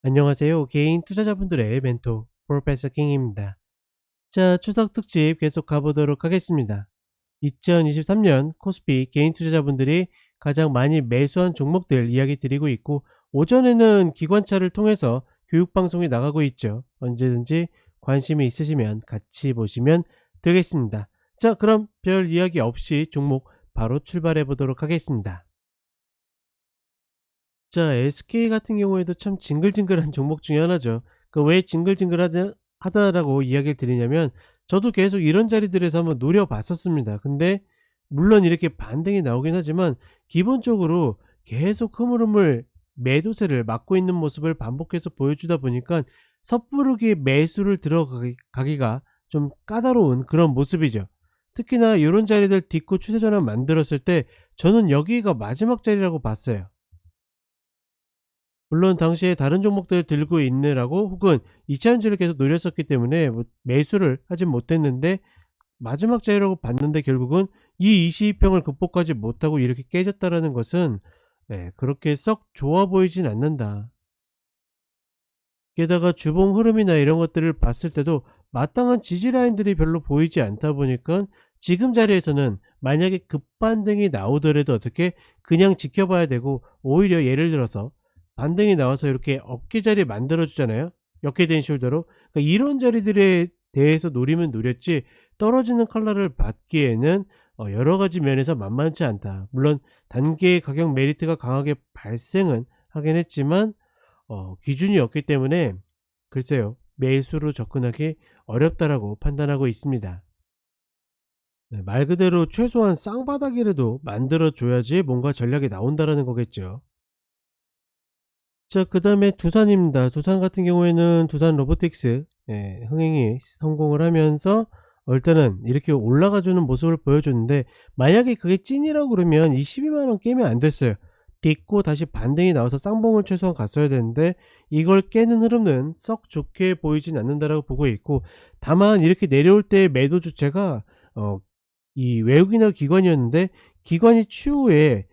안녕하세요. 개인 투자자분들의 멘토 프로페서 킹입니다. 자, 추석 특집 계속 가보도록 하겠습니다. 2023년 코스피 개인 투자자분들이 가장 많이 매수한 종목들 이야기 드리고 있고, 오전에는 기관차를 통해서 교육방송이 나가고 있죠. 언제든지 관심이 있으시면 같이 보시면 되겠습니다. 자, 그럼 별 이야기 없이 종목 바로 출발해 보도록 하겠습니다. 자, SK 같은 경우에도 참 징글징글한 종목 중에 하나죠. 왜 징글징글하다라고 이야기를 드리냐면, 저도 계속 이런 자리들에서 한번 노려봤었습니다. 근데 물론 이렇게 반등이 나오긴 하지만 기본적으로 계속 흐물흐물 매도세를 막고 있는 모습을 반복해서 보여주다 보니까 섣부르게 매수를 들어가기가 좀 까다로운 그런 모습이죠. 특히나 이런 자리들 딛고 추세 전환 만들었을 때 저는 여기가 마지막 자리라고 봤어요. 물론 당시에 다른 종목들을 들고 있느라고 혹은 2차전지를 계속 노렸었기 때문에 매수를 하진 못했는데, 마지막 자리라고 봤는데 결국은 이 22평을 극복하지 못하고 이렇게 깨졌다라는 것은 그렇게 썩 좋아 보이진 않는다. 게다가 주봉 흐름이나 이런 것들을 봤을 때도 마땅한 지지 라인들이 별로 보이지 않다 보니까 지금 자리에서는 만약에 급반등이 나오더라도 어떻게 그냥 지켜봐야 되고, 오히려 예를 들어서 반등이 나와서 이렇게 어깨 자리 만들어 주잖아요, 역회된 숄더로. 그러니까 이런 자리들에 대해서 노리면 노렸지, 떨어지는 컬러를 받기에는 여러 가지 면에서 만만치 않다. 물론 단기 가격 메리트가 강하게 발생은 하긴 했지만 기준이 없기 때문에 글쎄요, 매수로 접근하기 어렵다라고 판단하고 있습니다. 네, 말 그대로 최소한 쌍바닥이라도 만들어 줘야지 뭔가 전략이 나온다라는 거겠죠. 자, 그 다음에 두산입니다. 두산 같은 경우에는 두산 로보틱스 흥행이 성공을 하면서 일단은 이렇게 올라가 주는 모습을 보여줬는데, 만약에 그게 찐이라고 그러면 이 12만원 깨면 안 됐어요. 딛고 다시 반등이 나와서 쌍봉을 최소한 갔어야 되는데, 이걸 깨는 흐름은 썩 좋게 보이진 않는다라고 보고 있고, 다만 이렇게 내려올 때 매도 주체가 이 외국인이나 기관이었는데, 기관이 추후에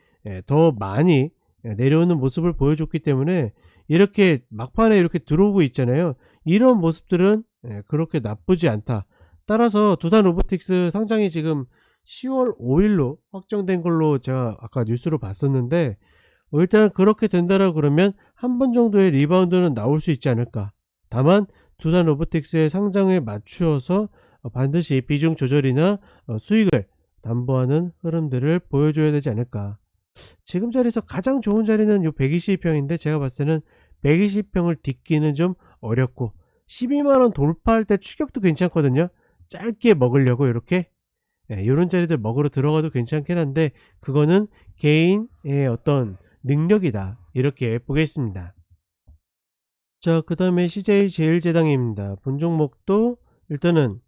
더 많이 내려오는 모습을 보여줬기 때문에 이렇게 막판에 이렇게 들어오고 있잖아요. 이런 모습들은 그렇게 나쁘지 않다. 따라서 두산 로보틱스 상장이 지금 10월 5일로 확정된 걸로 제가 아까 뉴스로 봤었는데, 일단 그렇게 된다라고 그러면 한 번 정도의 리바운드는 나올 수 있지 않을까. 다만 두산 로보틱스의 상장에 맞추어서 반드시 비중 조절이나 수익을 담보하는 흐름들을 보여줘야 되지 않을까. 지금 자리에서 가장 좋은 자리는 요 122평인데, 제가 봤을 때는 120평을 딛기는 좀 어렵고, 12만원 돌파할 때 추격도 괜찮거든요. 짧게 먹으려고 이렇게 요런 자리들 먹으러 들어가도 괜찮긴 한데, 그거는 개인의 어떤 능력이다, 이렇게 보겠습니다. 자, 그 다음에 CJ제일제당입니다. 본 종목도 일단은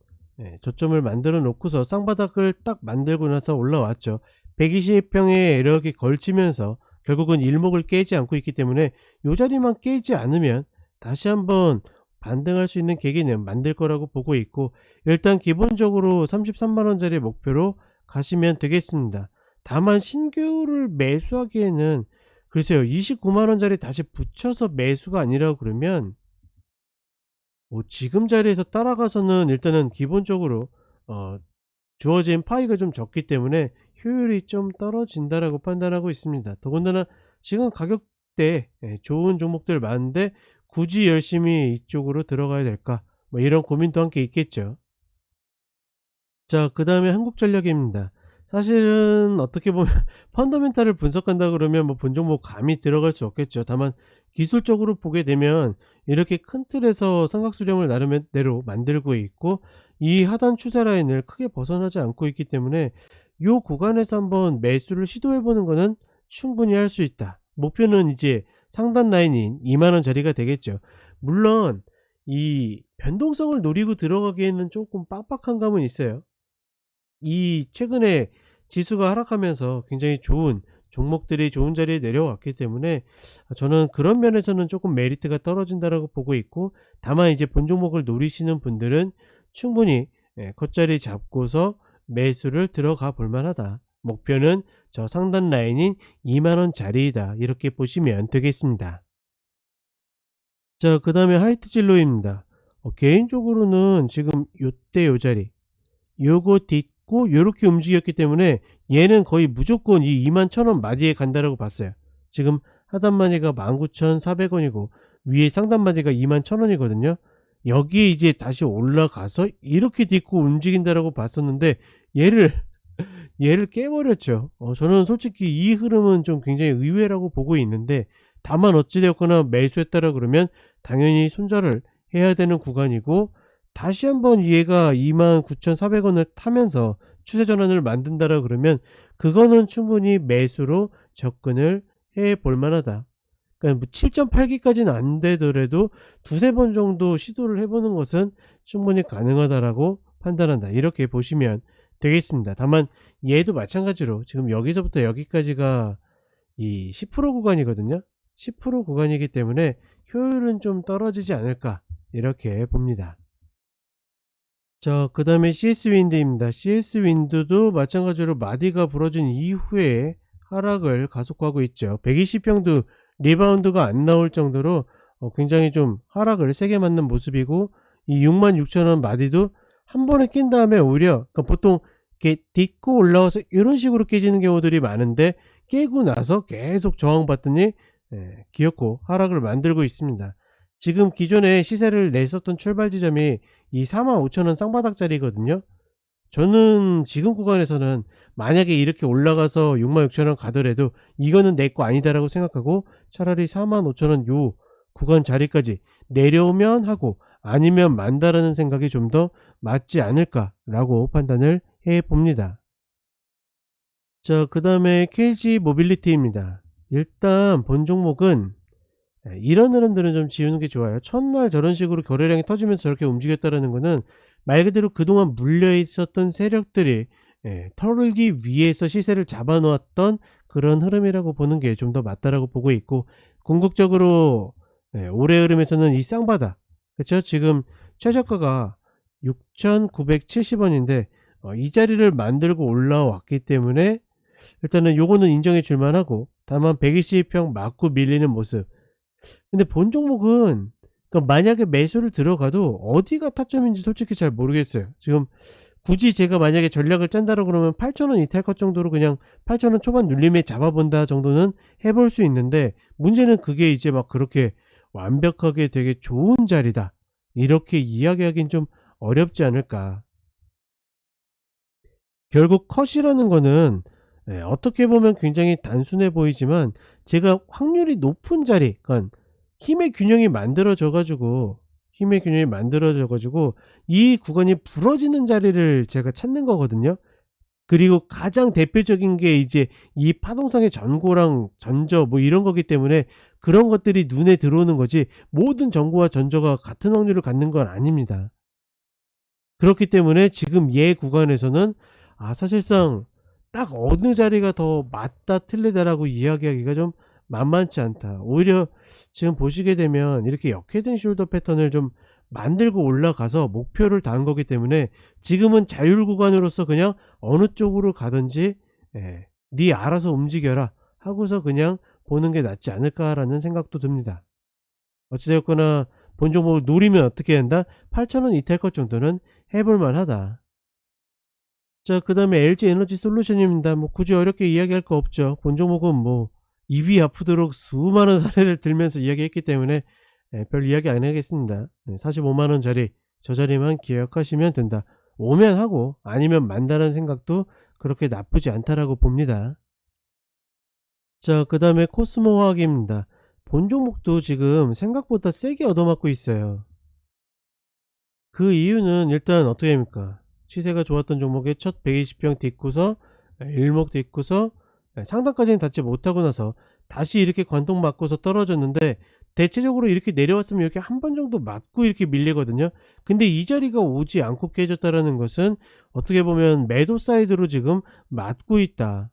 저점을 만들어 놓고서 쌍바닥을 딱 만들고 나서 올라왔죠. 120평에 이렇게 걸치면서 결국은 일목을 깨지 않고 있기 때문에 이 자리만 깨지 않으면 다시 한번 반등할 수 있는 계기는 만들 거라고 보고 있고, 일단 기본적으로 33만원짜리 목표로 가시면 되겠습니다. 다만 신규를 매수하기에는 글쎄요, 29만원짜리 다시 붙여서 매수가 아니라 그러면 지금 자리에서 따라가서는 일단은 기본적으로 어 주어진 파이가 좀 적기 때문에 효율이 좀 떨어진다라고 판단하고 있습니다. 더군다나 지금 가격대 좋은 종목들 많은데 굳이 열심히 이쪽으로 들어가야 될까, 뭐 이런 고민도 함께 있겠죠. 자, 그 다음에 한국전력입니다. 사실은 어떻게 보면 펀더멘탈을 분석한다 그러면 뭐 본 종목 감히 들어갈 수 없겠죠. 다만 기술적으로 보게 되면 이렇게 큰 틀에서 삼각수렴을 나름대로 만들고 있고, 이 하단 추세 라인을 크게 벗어나지 않고 있기 때문에 요 구간에서 한번 매수를 시도해 보는 거는 충분히 할 수 있다. 목표는 이제 상단 라인인 2만원 자리가 되겠죠. 물론 이 변동성을 노리고 들어가기에는 조금 빡빡한 감은 있어요. 이 최근에 지수가 하락하면서 굉장히 좋은 종목들이 좋은 자리에 내려왔기 때문에 저는 그런 면에서는 조금 메리트가 떨어진다라고 보고 있고, 다만 이제 본 종목을 노리시는 분들은 충분히 컷자리 잡고서 매수를 들어가 볼 만하다. 목표는 저 상단 라인인 2만원 자리이다, 이렇게 보시면 되겠습니다. 자, 그 다음에 하이트 진로입니다. 개인적으로는 지금 요때 요 자리 요거 딛고 요렇게 움직였기 때문에 얘는 거의 무조건 이 21,000원 마디에 간다라고 봤어요. 지금 하단 마디가 19,400원이고 위에 상단 마디가 21,000원이거든요. 여기에 이제 다시 올라가서 이렇게 딛고 움직인다라고 봤었는데 얘를 얘를 깨버렸죠. 저는 솔직히 이 흐름은 좀 굉장히 의외라고 보고 있는데, 다만 어찌되었거나 매수했다라 그러면 당연히 손절을 해야 되는 구간이고, 다시 한번 얘가 29,400원을 타면서 추세 전환을 만든다라 그러면 그거는 충분히 매수로 접근을 해 볼 만하다. 그러니까 뭐 7.8기까지는 안 되더라도 두세 번 정도 시도를 해보는 것은 충분히 가능하다라고 판단한다. 이렇게 보시면 되겠습니다. 다만 얘도 마찬가지로 지금 여기서부터 여기까지가 이 10% 구간이거든요. 10% 구간이기 때문에 효율은 좀 떨어지지 않을까 이렇게 봅니다. 자, 그 다음에 CS윈드입니다. CS윈드도 마찬가지로 마디가 부러진 이후에 하락을 가속화하고 있죠. 120평도 리바운드가 안 나올 정도로 굉장히 좀 하락을 세게 맞는 모습이고, 이 66,000원 마디도 한 번에 낀 다음에 오히려, 그러니까 보통 이렇게 딛고 올라와서 이런 식으로 깨지는 경우들이 많은데, 깨고 나서 계속 저항받더니 기어코 하락을 만들고 있습니다. 지금 기존에 시세를 냈었던 출발 지점이 이 45,000원 쌍바닥짜리거든요. 저는 지금 구간에서는 만약에 이렇게 올라가서 66,000원 가더라도 이거는 내 거 아니다라고 생각하고 차라리 45,000원 요 구간 자리까지 내려오면 하고, 아니면 만다라는 생각이 좀 더 맞지 않을까라고 판단을 해 봅니다. 자, 그 다음에 KG 모빌리티입니다. 일단 본 종목은 이런 흐름들은 좀 지우는 게 좋아요. 첫날 저런 식으로 거래량이 터지면서 저렇게 움직였다라는 거는 말 그대로 그동안 물려 있었던 세력들이 털기 위해서 시세를 잡아 놓았던 그런 흐름이라고 보는 게 좀 더 맞다라고 보고 있고, 궁극적으로 올해 흐름에서는 이 쌍바닥, 그렇죠? 지금 최저가가 6,970원인데 이 자리를 만들고 올라왔기 때문에 일단은 요거는 인정해 줄 만하고, 다만 120평 맞고 밀리는 모습. 근데 본 종목은, 그러니까 만약에 매수를 들어가도 어디가 타점인지 솔직히 잘 모르겠어요. 지금 굳이 제가 만약에 전략을 짠다라고 그러면 8,000원 이탈 것 정도로 그냥 8,000원 초반 눌림에 잡아본다 정도는 해볼 수 있는데, 문제는 그게 이제 막 그렇게 완벽하게 되게 좋은 자리다 이렇게 이야기하긴 좀 어렵지 않을까. 결국 컷이라는 거는 어떻게 보면 굉장히 단순해 보이지만, 제가 확률이 높은 자리, 그러니까 힘의 균형이 만들어져 가지고 이 구간이 부러지는 자리를 제가 찾는 거거든요. 그리고 가장 대표적인 게 이제 이 파동상의 전고랑 전저 뭐 이런 거기 때문에 그런 것들이 눈에 들어오는 거지, 모든 전고와 전저가 같은 확률을 갖는 건 아닙니다. 그렇기 때문에 지금 얘 구간에서는 사실상 딱 어느 자리가 더 맞다 틀리다라고 이야기하기가 좀 만만치 않다. 오히려 지금 보시게 되면 이렇게 역회된 숄더 패턴을 좀 만들고 올라가서 목표를 단 거기 때문에 지금은 자율 구간으로서 그냥 어느 쪽으로 가든지 네 알아서 움직여라 하고서 그냥 보는 게 낫지 않을까라는 생각도 듭니다. 어찌되었거나 본 종목을 노리면 어떻게 한다? 8,000원 이탈 것 정도는 해볼 만하다. 자, 그 다음에 LG 에너지 솔루션입니다. 뭐 굳이 어렵게 이야기할 거 없죠. 본 종목은 뭐 입이 아프도록 수많은 사례를 들면서 이야기했기 때문에 별 이야기 안 하겠습니다. 45만원짜리 저 자리만 기억하시면 된다. 오면 하고 아니면 만다는 생각도 그렇게 나쁘지 않다라고 봅니다. 자, 그 다음에 코스모 화학입니다. 본 종목도 지금 생각보다 세게 얻어맞고 있어요. 그 이유는 일단 어떻게 됩니까? 시세가 좋았던 종목의 첫 120평 딛고서 일목 딛고서 상단까지는 닿지 못하고 나서 다시 이렇게 관통 맞고서 떨어졌는데, 대체적으로 이렇게 내려왔으면 이렇게 한 번 정도 맞고 이렇게 밀리거든요. 근데 이 자리가 오지 않고 깨졌다라는 것은 어떻게 보면 매도 사이드로 지금 맞고 있다.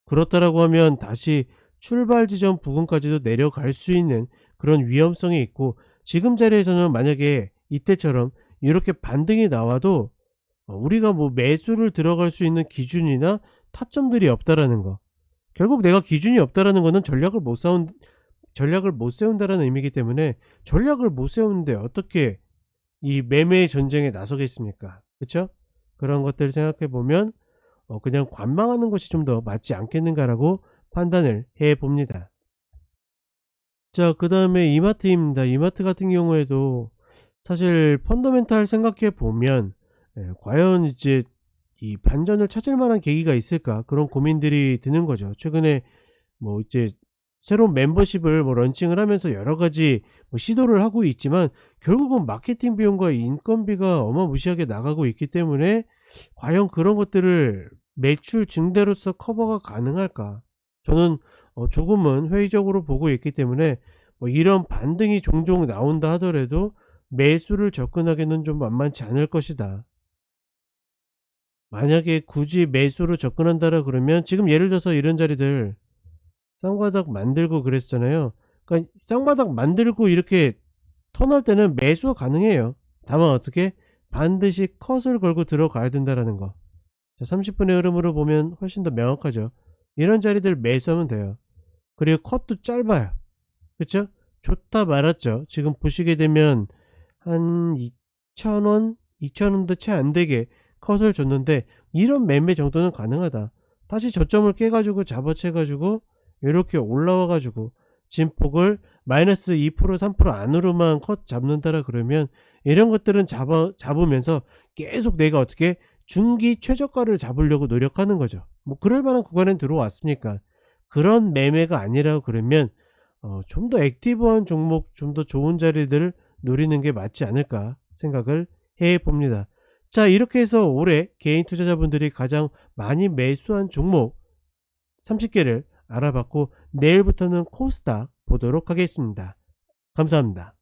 그렇다라고 하면 다시 출발 지점 부근까지도 내려갈 수 있는 그런 위험성이 있고, 지금 자리에서는 만약에 이때처럼 이렇게 반등이 나와도 우리가 뭐 매수를 들어갈 수 있는 기준이나 타점들이 없다라는 거. 결국 내가 기준이 없다라는 거는 전략을 못 전략을 못 세운다라는 의미이기 때문에 전략을 못 세우는데 어떻게 이 매매 전쟁에 나서겠습니까? 그쵸? 그런 것들을 생각해 보면 그냥 관망하는 것이 좀 더 맞지 않겠는가라고 판단을 해 봅니다. 자, 그 다음에 이마트입니다. 이마트 같은 경우에도 사실 펀더멘탈 생각해 보면 과연 이제 이 반전을 찾을 만한 계기가 있을까 그런 고민들이 드는 거죠. 최근에 뭐 이제 새로운 멤버십을 뭐 런칭을 하면서 여러 가지 뭐 시도를 하고 있지만 결국은 마케팅 비용과 인건비가 어마무시하게 나가고 있기 때문에 과연 그런 것들을 매출 증대로서 커버가 가능할까? 저는 조금은 회의적으로 보고 있기 때문에 뭐 이런 반등이 종종 나온다 하더라도 매수를 접근하기는 좀 만만치 않을 것이다. 만약에 굳이 매수로 접근한다라 그러면 지금 예를 들어서 이런 자리들 쌍바닥 만들고 그랬잖아요. 그러니까 쌍바닥 만들고 이렇게 턴할 때는 매수가 가능해요. 다만 어떻게? 반드시 컷을 걸고 들어가야 된다라는 거. 자, 30분의 흐름으로 보면 훨씬 더 명확하죠. 이런 자리들 매수하면 돼요. 그리고 컷도 짧아요. 그쵸? 좋다 말았죠. 지금 보시게 되면 한 2,000원, 2,000원도 채 안되게 컷을 줬는데 이런 매매 정도는 가능하다. 다시 저점을 깨가지고 잡아채가지고 이렇게 올라와가지고 진폭을 마이너스 2% 3% 안으로만 컷 잡는다라 그러면 이런 것들은 잡으면서 계속 내가 어떻게 중기 최저가를 잡으려고 노력하는 거죠. 뭐 그럴 만한 구간엔 들어왔으니까. 그런 매매가 아니라고 그러면 좀 더 액티브한 종목, 좀 더 좋은 자리들을 노리는 게 맞지 않을까 생각을 해 봅니다. 자, 이렇게 해서 올해 개인 투자자분들이 가장 많이 매수한 종목 30개를 알아봤고 내일부터는 코스닥 보도록 하겠습니다. 감사합니다.